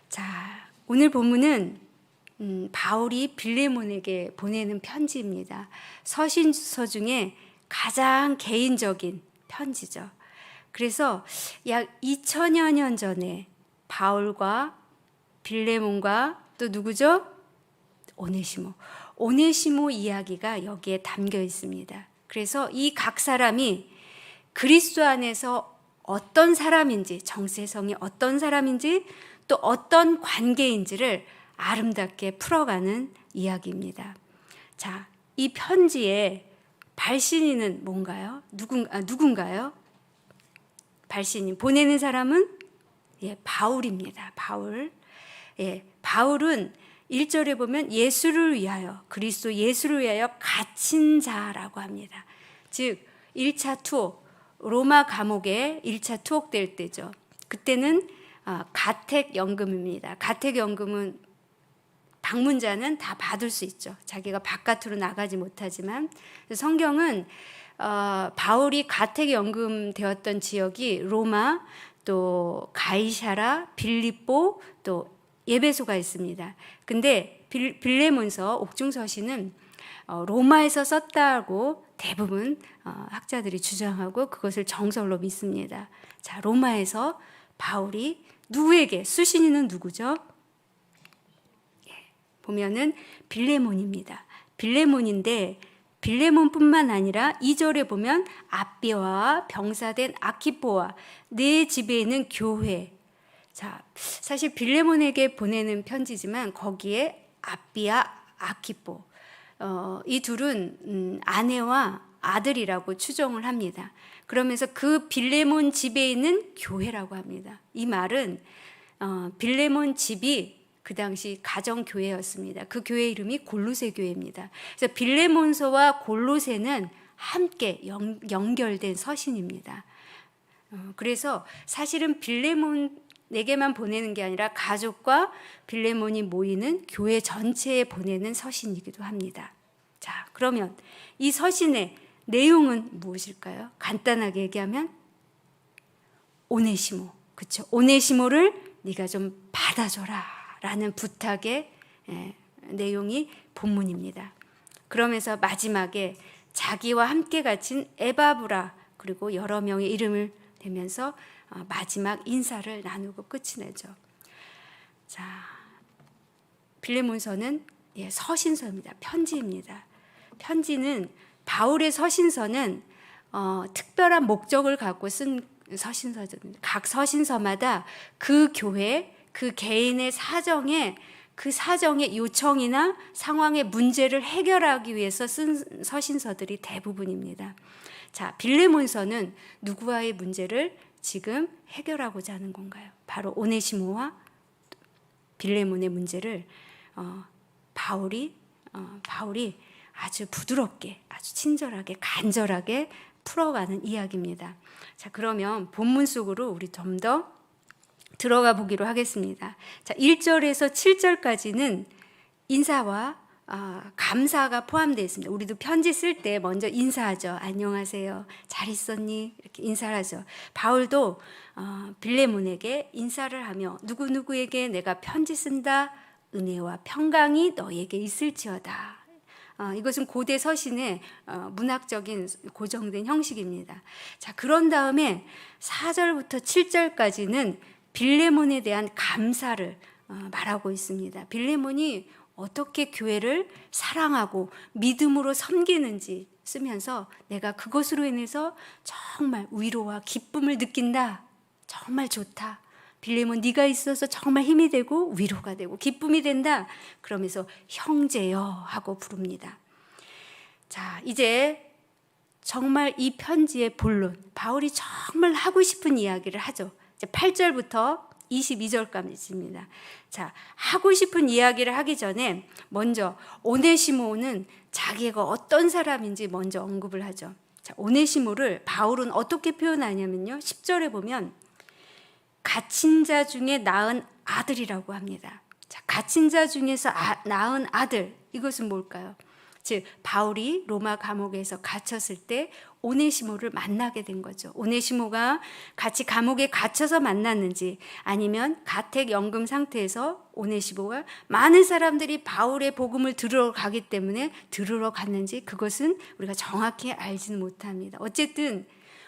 자, 오늘 본문은 바울이 빌레몬에게 보내는 편지입니다. 서신서 중에 가장 개인적인 편지죠. 그래서 약 2000여 년 전에 바울과 빌레몬과 또 누구죠? 오네시모 이야기가 여기에 담겨 있습니다. 그래서 이 각 사람이 그리스도 안에서 어떤 사람인지, 정세성이 어떤 사람인지, 또 어떤 관계인지를 아름답게 풀어가는 이야기입니다. 자, 이 편지의 발신인은 뭔가요? 누군가요? 발신인, 보내는 사람은 바울입니다. 바울은 1절에 보면 예수를 위하여, 그리스도 예수를 위하여 갇힌 자라고 합니다. 즉 1차 투옥, 로마 감옥에 1차 투옥될 때죠. 그때는 가택연금입니다. 가택연금은 방문자는 다 받을 수 있죠. 자기가 바깥으로 나가지 못하지만. 성경은 바울이 가택연금 되었던 지역이 로마, 또 가이사라, 빌립보, 또 에베소가 있습니다. 근데 빌레몬서, 옥중서신은 로마에서 썼다고 대부분 학자들이 주장하고 그것을 정설로 믿습니다. 자, 로마에서 바울이 누구에게, 수신인은 누구죠? 보면은 빌레몬입니다. 빌레몬인데 빌레몬뿐만 아니라 2절에 보면 아비와 병사된 아키포와 내 집에 있는 교회. 자, 사실 빌레몬에게 보내는 편지지만 거기에 아비와 아키포, 이 둘은 아내와 아들이라고 추정을 합니다. 그러면서 그 빌레몬 집에 있는 교회라고 합니다. 이 말은 빌레몬 집이 그 당시 가정교회였습니다. 그 교회 이름이 골로새 교회입니다. 그래서 빌레몬서와 골로새는 함께 연결된 서신입니다. 그래서 사실은 빌레몬에게만 보내는 게 아니라 가족과 빌레몬이 모이는 교회 전체에 보내는 서신이기도 합니다. 자, 그러면 이 서신의 내용은 무엇일까요? 간단하게 얘기하면 오네시모, 그렇죠? 오네시모를 네가 좀 받아줘라 라는 부탁의 내용이 본문입니다. 그러면서 마지막에 자기와 함께 갇힌 에바브라 그리고 여러 명의 이름을 대면서 마지막 인사를 나누고 끝이 나죠. 자, 빌레몬서는 서신서입니다. 편지입니다. 편지는 바울의 서신서는 특별한 목적을 갖고 쓴 서신서입니다. 각 서신서마다 그 교회, 그 개인의 그 사정의 요청이나 상황의 문제를 해결하기 위해서 쓴 서신서들이 대부분입니다. 자, 빌레몬서는 누구와의 문제를 지금 해결하고자 하는 건가요? 바로 오네시모와 빌레몬의 문제를 바울이 아주 부드럽게, 아주 친절하게, 간절하게 풀어가는 이야기입니다. 자, 그러면 본문 속으로 우리 좀 더 들어가 보기로 하겠습니다. 자, 1절에서 7절까지는 인사와 감사가 포함되어 있습니다. 우리도 편지 쓸 때 먼저 인사하죠. 안녕하세요. 잘 있었니? 이렇게 인사를 하죠. 바울도 빌레몬에게 인사를 하며 누구누구에게 내가 편지 쓴다. 은혜와 평강이 너에게 있을지어다. 이것은 고대 서신의 문학적인 고정된 형식입니다. 자, 그런 다음에 4절부터 7절까지는 빌레몬에 대한 감사를 말하고 있습니다. 빌레몬이 어떻게 교회를 사랑하고 믿음으로 섬기는지 쓰면서 내가 그것으로 인해서 정말 위로와 기쁨을 느낀다. 정말 좋다. 빌레몬 네가 있어서 정말 힘이 되고 위로가 되고 기쁨이 된다. 그러면서 형제여 하고 부릅니다. 자, 이제 정말 이 편지의 본론, 바울이 정말 하고 싶은 이야기를 하죠. 8절부터 22절까지입니다. 자, 하고 싶은 이야기를 하기 전에 먼저 오네시모는 자기가 어떤 사람인지 먼저 언급을 하죠. 자, 오네시모를 바울은 어떻게 표현하냐면요. 10절에 보면 갇힌 자 중에 낳은 아들이라고 합니다. 자, 갇힌 자 중에서 낳은 아들, 이것은 뭘까요? 즉 바울이 로마 감옥에서 갇혔을 때 오네시모를 만나게 된 거죠. 오네시모가 같이 감옥에 갇혀서 만났는지 아니면 가택연금 상태에서 오네시모가 많은 사람들이 바울의 복음을 들으러 가기 때문에 들으러 갔는지 그것은 우리가 정확히 알지는 못합니다. 어쨌든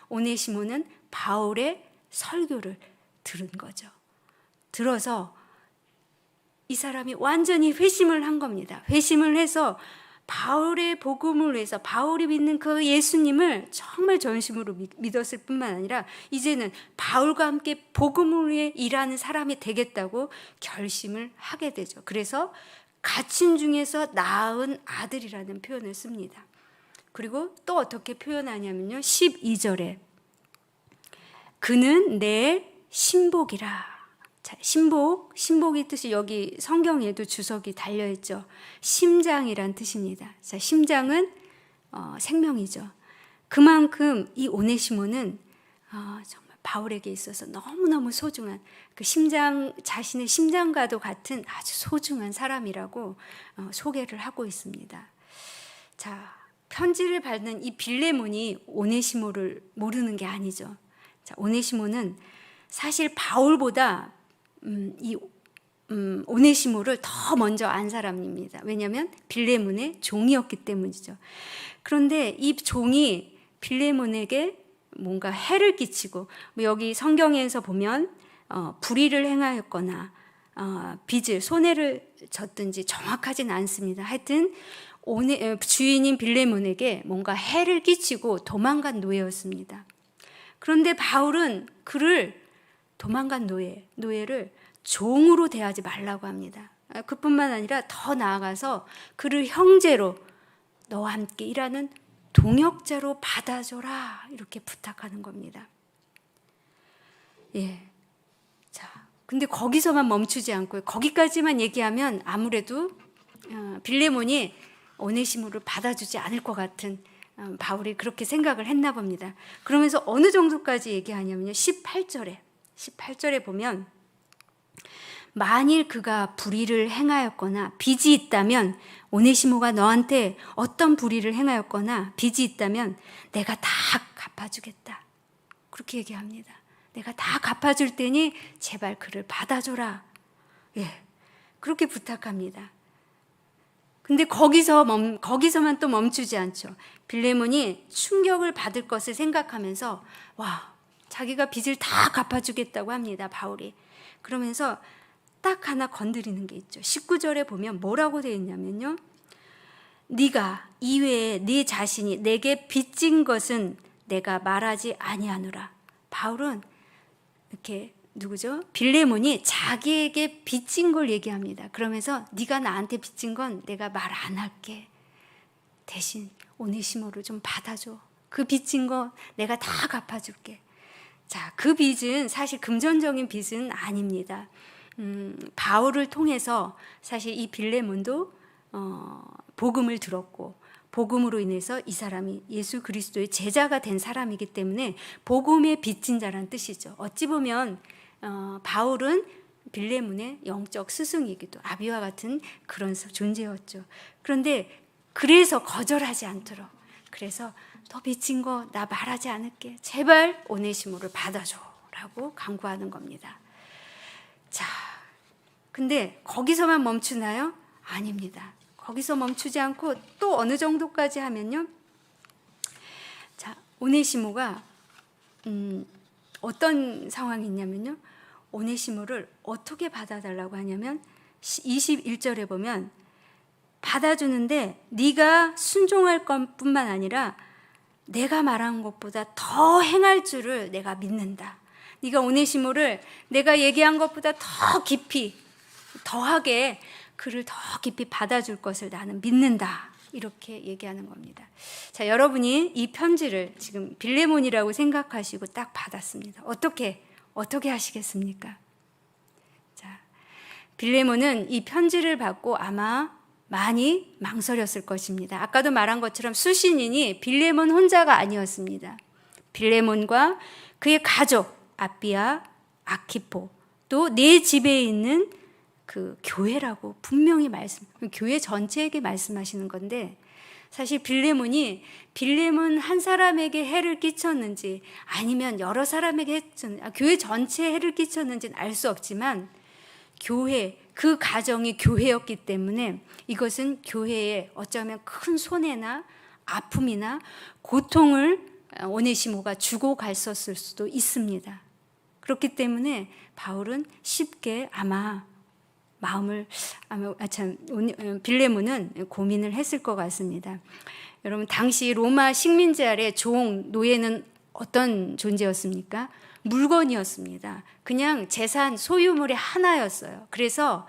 오네시모는 바울의 설교를 들은 거죠. 들어서 이 사람이 완전히 회심을 한 겁니다. 회심을 해서 바울의 복음을 위해서 바울이 믿는 그 예수님을 정말 전심으로 믿었을 뿐만 아니라 이제는 바울과 함께 복음을 위해 일하는 사람이 되겠다고 결심을 하게 되죠. 그래서 갇힌 중에서 낳은 아들이라는 표현을 씁니다. 그리고 또 어떻게 표현하냐면요. 12절에 그는 내 신복이라. 자, 신복의 뜻이 여기 성경에도 주석이 달려있죠. 심장이란 뜻입니다. 자, 심장은 생명이죠. 그만큼 이 오네시모는 정말 바울에게 있어서 너무너무 소중한 그 심장, 자신의 심장과도 같은 아주 소중한 사람이라고 소개를 하고 있습니다. 자, 편지를 받는 이 빌레몬이 오네시모를 모르는 게 아니죠. 자, 오네시모는 사실 바울보다 오네시모를 더 먼저 안 사람입니다. 왜냐하면 빌레몬의 종이었기 때문이죠. 그런데 이 종이 빌레몬에게 뭔가 해를 끼치고 여기 성경에서 보면 불의를 행하였거나 빚을 손해를 졌든지 정확하진 않습니다. 하여튼 주인인 빌레몬에게 뭔가 해를 끼치고 도망간 노예였습니다. 그런데 바울은 그를 도망간 노예를 종으로 대하지 말라고 합니다. 그뿐만 아니라 더 나아가서 그를 형제로 너와 함께 일하는 동역자로 받아줘라 이렇게 부탁하는 겁니다. 예. 자, 근데 거기서만 멈추지 않고 거기까지만 얘기하면 아무래도 빌레몬이 오네시모를 받아주지 않을 것 같은 바울이 그렇게 생각을 했나 봅니다. 그러면서 어느 정도까지 얘기하냐면요. 18절에 보면 만일 그가 불의를 행하였거나 빚이 있다면 오네시모가 너한테 어떤 불의를 행하였거나 빚이 있다면 내가 다 갚아주겠다. 그렇게 얘기합니다. 내가 다 갚아줄 테니 제발 그를 받아줘라. 예, 그렇게 부탁합니다. 근데 거기서만 또 멈추지 않죠. 빌레몬이 충격을 받을 것을 생각하면서 자기가 빚을 다 갚아주겠다고 합니다. 바울이. 그러면서 딱 하나 건드리는 게 있죠. 19절에 보면 뭐라고 되어 있냐면요. 네가 이외에 네 자신이 내게 빚진 것은 내가 말하지 아니하노라. 바울은 이렇게 누구죠? 빌레몬이 자기에게 빚진 걸 얘기합니다. 그러면서 네가 나한테 빚진 건 내가 말 안 할게. 대신 오네시모를 좀 받아줘. 그 빚진 거 내가 다 갚아줄게. 자, 그 빚은 사실 금전적인 빚은 아닙니다. 바울을 통해서 사실 이 빌레몬도 복음을 들었고 복음으로 인해서 이 사람이 예수 그리스도의 제자가 된 사람이기 때문에 복음의 빚진 자란 뜻이죠. 어찌 보면 바울은 빌레몬의 영적 스승이기도 아비와 같은 그런 존재였죠. 그런데 그래서 거절하지 않도록 그래서 너 빚진 거 나 말하지 않을게. 제발 오네시모를 받아줘라고 강구하는 겁니다. 자, 근데 거기서만 멈추나요? 아닙니다. 거기서 멈추지 않고 또 어느 정도까지 하면요. 자, 오네시모가 어떤 상황이 있냐면요. 오네시모를 어떻게 받아달라고 하냐면 21절에 보면 받아주는데 네가 순종할 것뿐만 아니라 내가 말한 것보다 더 행할 줄을 내가 믿는다. 네가 오네시모를 내가 얘기한 것보다 더 깊이 더하게 그를 더 깊이 받아줄 것을 나는 믿는다. 이렇게 얘기하는 겁니다. 자, 여러분이 이 편지를 지금 빌레몬이라고 생각하시고 딱 받았습니다. 어떻게 하시겠습니까? 자, 빌레몬은 이 편지를 받고 아마 많이 망설였을 것입니다. 아까도 말한 것처럼 수신인이 빌레몬 혼자가 아니었습니다. 빌레몬과 그의 가족 아비아, 아키포 또 네 집에 있는 그 교회라고 분명히 교회 전체에게 말씀하시는 건데 사실 빌레몬 한 사람에게 해를 끼쳤는지 아니면 여러 사람에게 교회 전체에 해를 끼쳤는지는 알 수 없지만 그 가정이 교회였기 때문에 이것은 교회에 어쩌면 큰 손해나 아픔이나 고통을 오네시모가 주고 갔었을 수도 있습니다. 그렇기 때문에 바울은 쉽게 빌레몬은 고민을 했을 것 같습니다. 여러분, 당시 로마 식민지 아래 노예는 어떤 존재였습니까? 물건이었습니다. 그냥 재산, 소유물의 하나였어요. 그래서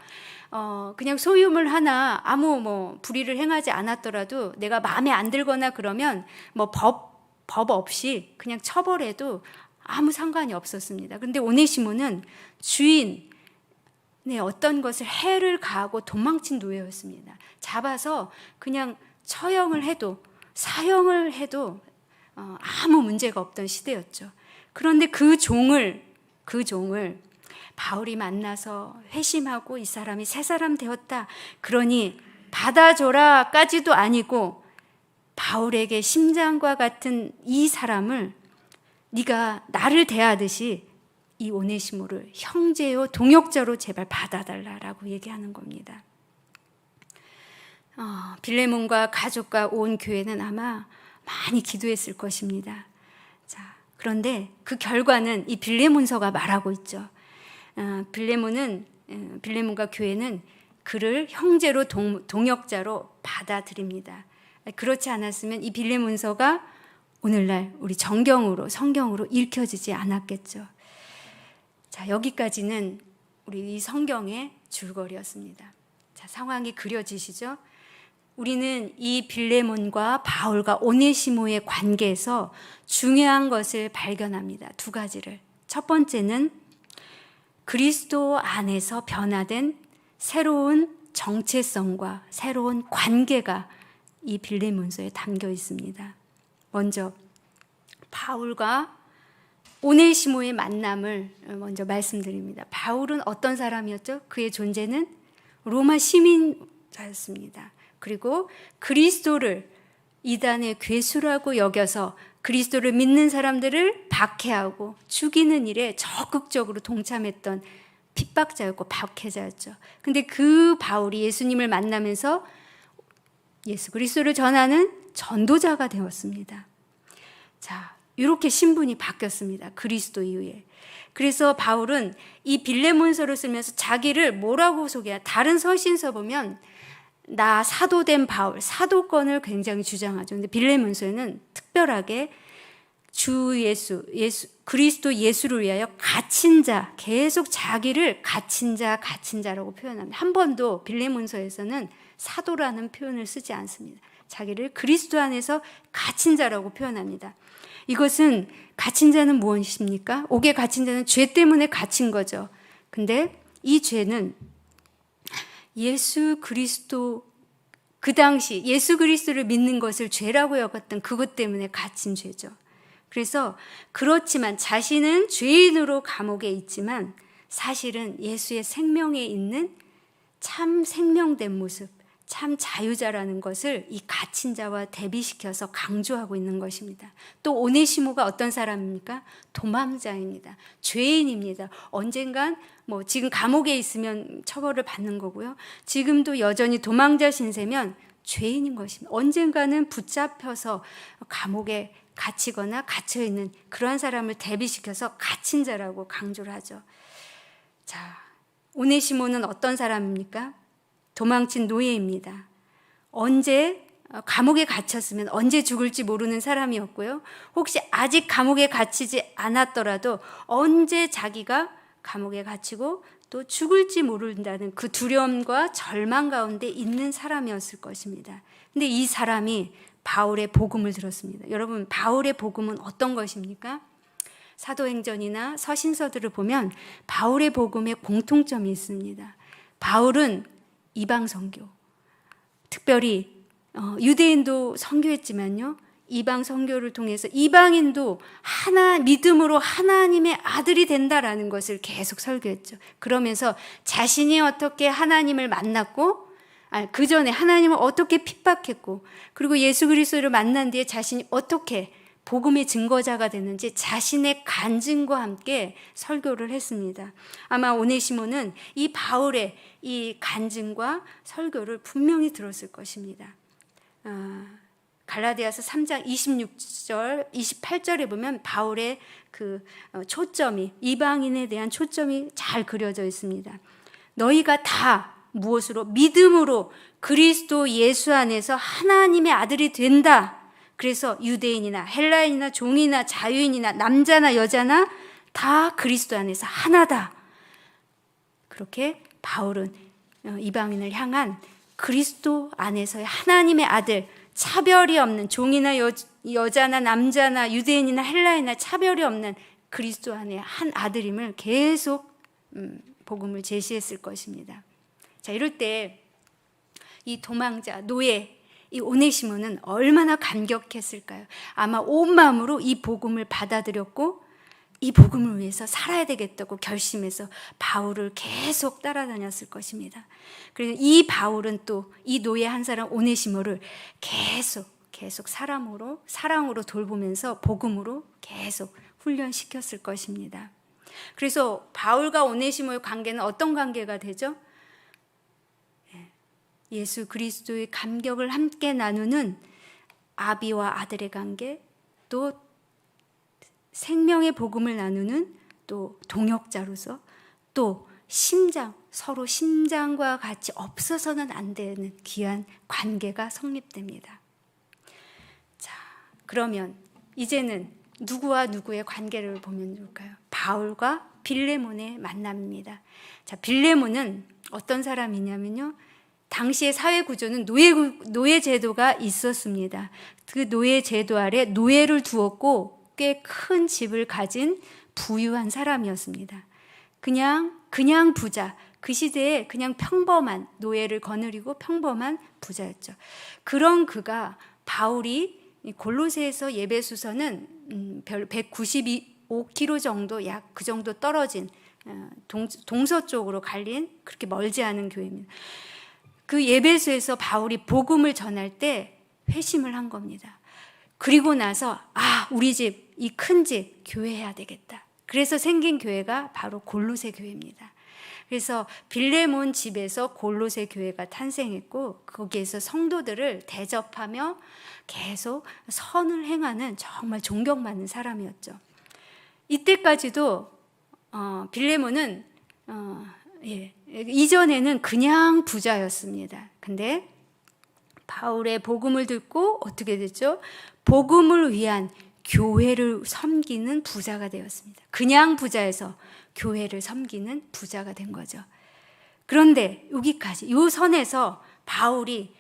그냥 소유물 하나 아무 불의를 행하지 않았더라도 내가 마음에 안 들거나 그러면 법 없이 그냥 처벌해도 아무 상관이 없었습니다. 그런데 오네시모는 주인의 어떤 것을 해를 가하고 도망친 노예였습니다. 잡아서 그냥 처형을 해도 사형을 해도 아무 문제가 없던 시대였죠. 그런데 그 종을 바울이 만나서 회심하고 이 사람이 새 사람 되었다. 그러니 받아줘라까지도 아니고 바울에게 심장과 같은 이 사람을 네가 나를 대하듯이 이 오네시모를 형제요 동역자로 제발 받아달라라고 얘기하는 겁니다. 빌레몬과 가족과 온 교회는 아마 많이 기도했을 것입니다. 자, 그런데 그 결과는 이 빌레몬서가 말하고 있죠. 빌레몬과 교회는 그를 형제로 동역자로 받아들입니다. 그렇지 않았으면 이 빌레몬서가 오늘날 우리 성경으로 읽혀지지 않았겠죠. 자, 여기까지는 우리 이 성경의 줄거리였습니다. 자, 상황이 그려지시죠? 우리는 이 빌레몬과 바울과 오네시모의 관계에서 중요한 것을 발견합니다. 두 가지를. 첫 번째는 그리스도 안에서 변화된 새로운 정체성과 새로운 관계가 이 빌레몬서에 담겨 있습니다. 먼저 바울과 오네시모의 만남을 먼저 말씀드립니다. 바울은 어떤 사람이었죠? 그의 존재는 로마 시민자였습니다. 그리고 그리스도를 이단의 괴수라고 여겨서 그리스도를 믿는 사람들을 박해하고 죽이는 일에 적극적으로 동참했던 핍박자였고 박해자였죠. 근데 그 바울이 예수님을 만나면서 예수 그리스도를 전하는 전도자가 되었습니다. 자, 이렇게 신분이 바뀌었습니다. 그리스도 이후에. 그래서 바울은 이 빌레몬서를 쓰면서 자기를 뭐라고 소개해요? 다른 서신서 보면 나 사도된 바울, 사도권을 굉장히 주장하죠. 근데 빌레몬서에는 특별하게 주 예수, 그리스도 예수를 위하여 갇힌 자, 계속 자기를 갇힌 자라고 표현합니다. 한 번도 빌레몬서에서는 사도라는 표현을 쓰지 않습니다. 자기를 그리스도 안에서 갇힌 자라고 표현합니다. 이것은 갇힌 자는 무엇입니까? 옥에 갇힌 자는 죄 때문에 갇힌 거죠. 근데 이 죄는 예수 그리스도, 그 당시 예수 그리스도를 믿는 것을 죄라고 여겼던 그것 때문에 갇힌 죄죠. 그래서 그렇지만 자신은 죄인으로 감옥에 있지만 사실은 예수의 생명에 있는 참 생명된 모습, 참 자유자라는 것을 이 갇힌 자와 대비시켜서 강조하고 있는 것입니다. 또 오네시모가 어떤 사람입니까? 도망자입니다. 죄인입니다. 언젠간 지금 감옥에 있으면 처벌을 받는 거고요. 지금도 여전히 도망자 신세면 죄인인 것입니다. 언젠가는 붙잡혀서 감옥에 갇히거나 갇혀있는 그러한 사람을 대비시켜서 갇힌 자라고 강조를 하죠. 자, 오네시모는 어떤 사람입니까? 도망친 노예입니다. 언제 감옥에 갇혔으면 언제 죽을지 모르는 사람이었고요. 혹시 아직 감옥에 갇히지 않았더라도 언제 자기가 감옥에 갇히고 또 죽을지 모른다는 그 두려움과 절망 가운데 있는 사람이었을 것입니다. 근데 이 사람이 바울의 복음을 들었습니다. 여러분, 바울의 복음은 어떤 것입니까? 사도행전이나 서신서들을 보면 바울의 복음에 공통점이 있습니다. 바울은 이방 선교, 특별히 유대인도 선교했지만요, 이방 선교를 통해서 이방인도 믿음으로 하나님의 아들이 된다라는 것을 계속 설교했죠. 그러면서 자신이 어떻게 하나님을 만났고 그 전에 하나님을 어떻게 핍박했고, 그리고 예수 그리스도를 만난 뒤에 자신이 어떻게 복음의 증거자가 됐는지 자신의 간증과 함께 설교를 했습니다. 아마 오네시모는 이 바울의 이 간증과 설교를 분명히 들었을 것입니다. 갈라디아서 3장 26절, 28절에 보면 바울의 그 초점이, 이방인에 대한 초점이 잘 그려져 있습니다. 너희가 다 무엇으로? 믿음으로 그리스도 예수 안에서 하나님의 아들이 된다. 그래서 유대인이나 헬라인이나 종이나 자유인이나 남자나 여자나 다 그리스도 안에서 하나다. 그렇게 바울은 이방인을 향한 그리스도 안에서의 하나님의 아들, 차별이 없는 종이나 여자나 남자나 유대인이나 헬라인이나 차별이 없는 그리스도 안에 한 아들임을 계속 복음을 제시했을 것입니다. 자, 이럴 때 이 도망자, 노예, 이 오네시모는 얼마나 감격했을까요? 아마 온 마음으로 이 복음을 받아들였고 이 복음을 위해서 살아야 되겠다고 결심해서 바울을 계속 따라다녔을 것입니다. 그래서 이 바울은 또 이 노예 한 사람 오네시모를 계속 사랑으로 돌보면서 복음으로 계속 훈련시켰을 것입니다. 그래서 바울과 오네시모의 관계는 어떤 관계가 되죠? 예수 그리스도의 감격을 함께 나누는 아비와 아들의 관계, 또 생명의 복음을 나누는 또 동역자로서, 또 서로 심장과 같이 없어서는 안 되는 귀한 관계가 성립됩니다. 자, 그러면 이제는 누구와 누구의 관계를 보면 좋을까요? 바울과 빌레몬의 만남입니다. 자, 빌레몬은 어떤 사람이냐면요, 당시의 사회 구조는 노예 제도가 있었습니다. 그 노예 제도 아래 노예를 두었고 꽤 큰 집을 가진 부유한 사람이었습니다. 그냥 부자, 그 시대에 그냥 평범한 노예를 거느리고 평범한 부자였죠. 그런 그가 바울이 골로새에서 예배소서는 별 195km 정도, 약 그 정도 떨어진 동서쪽으로 갈린 그렇게 멀지 않은 교회입니다. 그 예배소에서 바울이 복음을 전할 때 회심을 한 겁니다. 그리고 나서 우리 집, 이 큰 집 교회해야 되겠다. 그래서 생긴 교회가 바로 골로새 교회입니다. 그래서 빌레몬 집에서 골로새 교회가 탄생했고 거기에서 성도들을 대접하며 계속 선을 행하는 정말 존경받는 사람이었죠. 이때까지도 빌레몬은 이전에는 그냥 부자였습니다. 근데 바울의 복음을 듣고 어떻게 됐죠? 복음을 위한 교회를 섬기는 부자가 되었습니다. 그냥 부자에서 교회를 섬기는 부자가 된 거죠. 그런데 여기까지, 이 선에서 바울이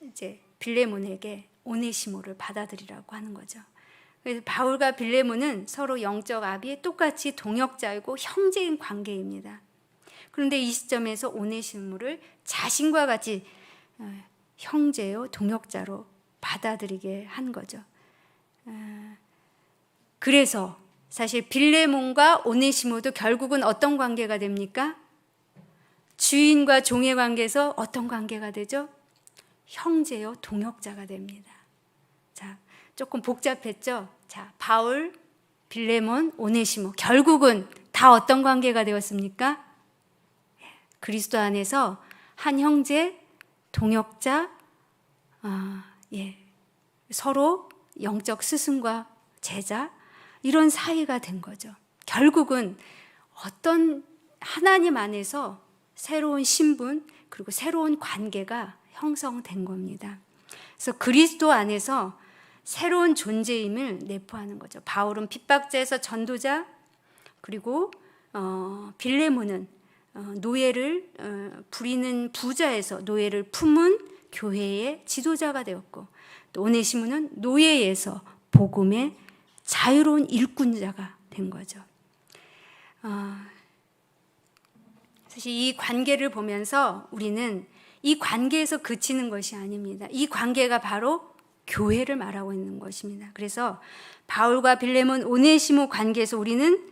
이제 빌레몬에게 오네시모를 받아들이라고 하는 거죠. 그래서 바울과 빌레몬은 서로 영적 아비, 똑같이 동역자이고 형제인 관계입니다. 그런데 이 시점에서 오네시모를 자신과 같이 형제요, 동역자로 받아들이게 한 거죠. 그래서 사실 빌레몬과 오네시모도 결국은 어떤 관계가 됩니까? 주인과 종의 관계에서 어떤 관계가 되죠? 형제요, 동역자가 됩니다. 자, 조금 복잡했죠? 자, 바울, 빌레몬, 오네시모, 결국은 다 어떤 관계가 되었습니까? 그리스도 안에서 한 형제, 동역자, 서로 영적 스승과 제자, 이런 사이가 된 거죠. 결국은 어떤 하나님 안에서 새로운 신분, 그리고 새로운 관계가 형성된 겁니다. 그래서 그리스도 안에서 새로운 존재임을 내포하는 거죠. 바울은 핍박자에서 전도자, 그리고 빌레몬은 노예를 부리는 부자에서 노예를 품은 교회의 지도자가 되었고, 또 오네시모는 노예에서 복음의 자유로운 일꾼자가 된 거죠. 사실 이 관계를 보면서 우리는 이 관계에서 그치는 것이 아닙니다. 이 관계가 바로 교회를 말하고 있는 것입니다. 그래서 바울과 빌레몬, 오네시모 관계에서 우리는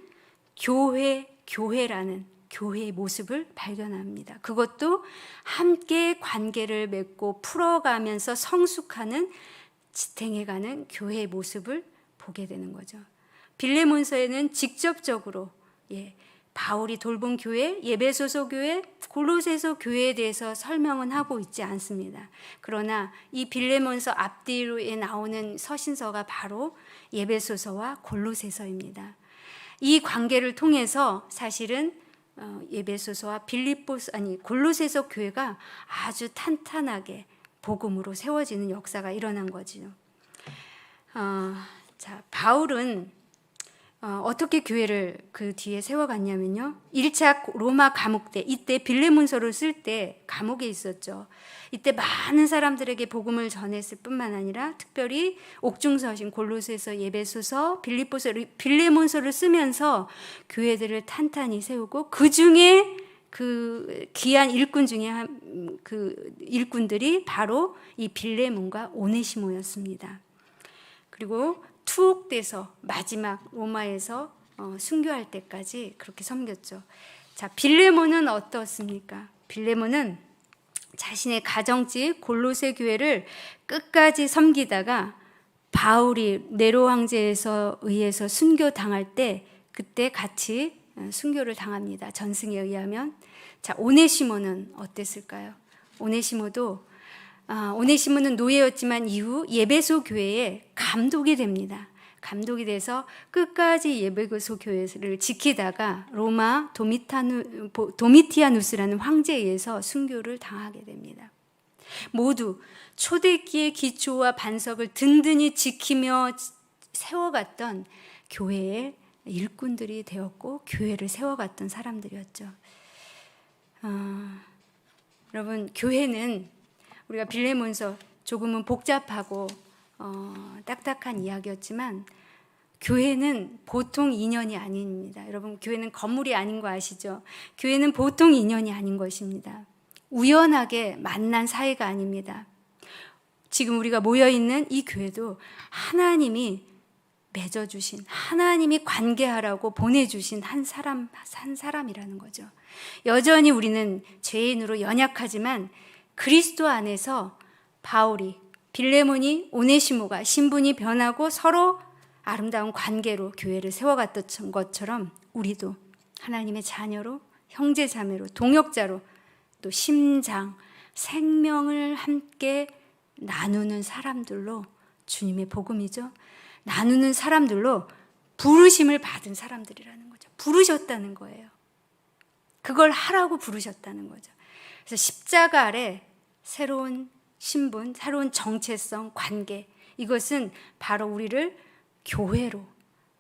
교회라는 교회의 모습을 발견합니다. 그것도 함께 관계를 맺고 풀어가면서 성숙하는 지탱해가는 교회의 모습을 보게 되는 거죠. 빌레몬서에는 직접적으로 바울이 돌본 교회, 에베소서 교회, 골로새서 교회에 대해서 설명은 하고 있지 않습니다. 그러나 이 빌레몬서 앞뒤에 나오는 서신서가 바로 에베소서와 골로새서입니다. 이 관계를 통해서 사실은 에베소서와 골로새서 교회가 아주 탄탄하게 복음으로 세워지는 역사가 일어난 거지요. 바울은 어떻게 교회를 그 뒤에 세워갔냐면요. 1차 로마 감옥 때, 이때 빌레몬서를 쓸 때 감옥에 있었죠. 이때 많은 사람들에게 복음을 전했을 뿐만 아니라 특별히 옥중서신 골로새서, 에베소서, 빌레몬서를 쓰면서 교회들을 탄탄히 세우고 그 중에 그 귀한 일꾼 중에 그 일꾼들이 바로 이 빌레몬과 오네시모였습니다. 그리고 투옥돼서 마지막 로마에서 순교할 때까지 그렇게 섬겼죠. 자, 빌레몬은 어떻습니까? 빌레몬은 자신의 가정집 골로새 교회를 끝까지 섬기다가 바울이 네로 황제에서 의해서 순교당할 때 그때 같이 순교를 당합니다. 전승에 의하면. 자, 오네시모는 어땠을까요? 오네시모는 노예였지만 이후 에베소 교회의 감독이 됩니다. 감독이 돼서 끝까지 에베소 교회를 지키다가 로마 도미티아누스라는 황제에 의해서 순교를 당하게 됩니다. 모두 초대기의 기초와 반석을 든든히 지키며 세워갔던 교회의 일꾼들이 되었고 교회를 세워갔던 사람들이었죠. 여러분, 교회는 우리가 빌레몬서 조금은 복잡하고 딱딱한 이야기였지만 교회는 보통 인연이 아닙니다. 여러분, 교회는 건물이 아닌 거 아시죠? 교회는 보통 인연이 아닌 것입니다. 우연하게 만난 사이가 아닙니다. 지금 우리가 모여있는 이 교회도 하나님이 맺어주신, 하나님이 관계하라고 보내주신 한 사람이라는 거죠. 여전히 우리는 죄인으로 연약하지만 그리스도 안에서 바울이, 빌레몬이, 오네시모가 신분이 변하고 서로 아름다운 관계로 교회를 세워갔던 것처럼 우리도 하나님의 자녀로, 형제 자매로, 동역자로, 또 심장, 생명을 함께 나누는 사람들로, 주님의 복음이죠, 나누는 사람들로 부르심을 받은 사람들이라는 거죠. 부르셨다는 거예요. 그걸 하라고 부르셨다는 거죠. 그래서 십자가 아래 새로운 신분, 새로운 정체성, 관계, 이것은 바로 우리를 교회로,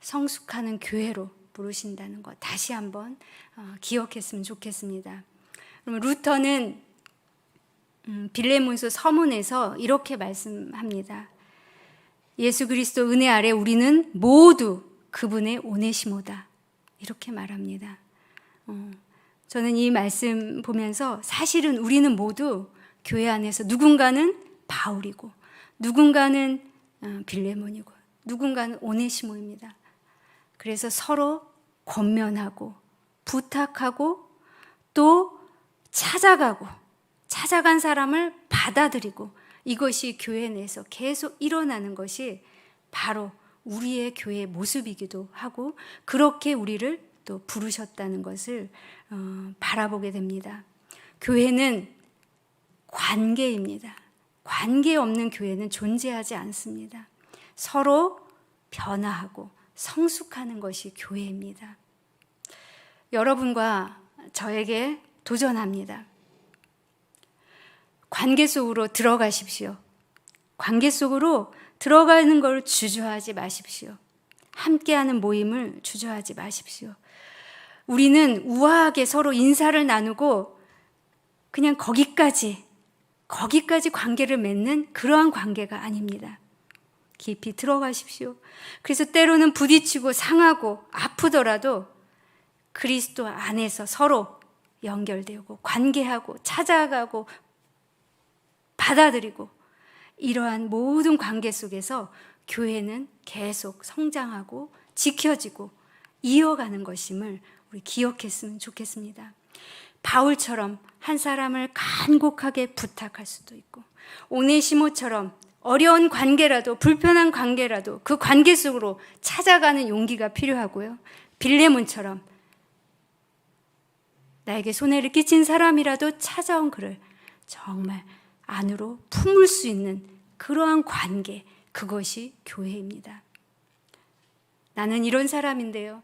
성숙하는 교회로 부르신다는 것, 다시 한번 기억했으면 좋겠습니다. 그러면 루터는 빌레몬서 서문에서 이렇게 말씀합니다. 예수 그리스도 은혜 아래 우리는 모두 그분의 오네시모다, 이렇게 말합니다. 저는 이 말씀 보면서 사실은 우리는 모두 교회 안에서 누군가는 바울이고 누군가는 빌레몬이고 누군가는 오네시모입니다. 그래서 서로 권면하고 부탁하고 또 찾아간 사람을 받아들이고, 이것이 교회 내에서 계속 일어나는 것이 바로 우리의 교회의 모습이기도 하고 그렇게 우리를 또 부르셨다는 것을 바라보게 됩니다. 교회는 관계입니다. 관계 없는 교회는 존재하지 않습니다. 서로 변화하고 성숙하는 것이 교회입니다. 여러분과 저에게 도전합니다. 관계 속으로 들어가십시오. 관계 속으로 들어가는 걸 주저하지 마십시오. 함께하는 모임을 주저하지 마십시오. 우리는 우아하게 서로 인사를 나누고 그냥 거기까지 관계를 맺는 그러한 관계가 아닙니다. 깊이 들어가십시오. 그래서 때로는 부딪히고 상하고 아프더라도 그리스도 안에서 서로 연결되고 관계하고 찾아가고 받아들이고, 이러한 모든 관계 속에서 교회는 계속 성장하고 지켜지고 이어가는 것임을 우리 기억했으면 좋겠습니다. 바울처럼 한 사람을 간곡하게 부탁할 수도 있고, 오네시모처럼 어려운 관계라도, 불편한 관계라도 그 관계 속으로 찾아가는 용기가 필요하고요. 빌레몬처럼 나에게 손해를 끼친 사람이라도 찾아온 그를 정말 안으로 품을 수 있는 그러한 관계, 그것이 교회입니다. 나는 이런 사람인데요.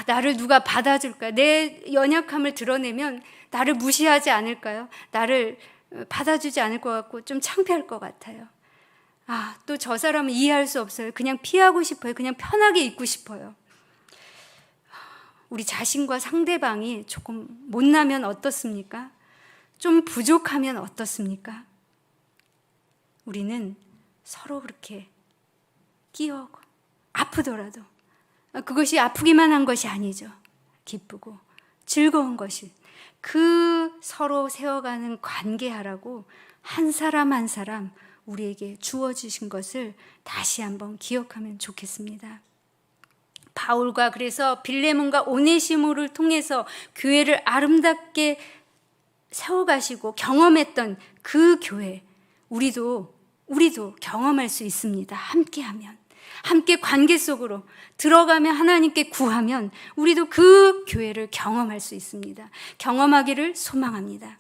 나를 누가 받아줄까? 내 연약함을 드러내면 나를 무시하지 않을까요? 나를 받아주지 않을 것 같고 좀 창피할 것 같아요. 또 저 사람은 이해할 수 없어요. 그냥 피하고 싶어요. 그냥 편하게 있고 싶어요. 우리 자신과 상대방이 조금 못나면 어떻습니까? 좀 부족하면 어떻습니까? 우리는 서로 그렇게 끼어고 아프더라도 그것이 아프기만 한 것이 아니죠. 기쁘고 즐거운 것이 그 서로 세워가는 관계하라고 한 사람 한 사람 우리에게 주어주신 것을 다시 한번 기억하면 좋겠습니다. 바울과 그래서 빌레몬과 오네시모를 통해서 교회를 아름답게 세워가시고 경험했던 그 교회, 우리도 경험할 수 있습니다. 함께하면, 함께 관계 속으로 들어가면, 하나님께 구하면 우리도 그 교회를 경험할 수 있습니다. 경험하기를 소망합니다.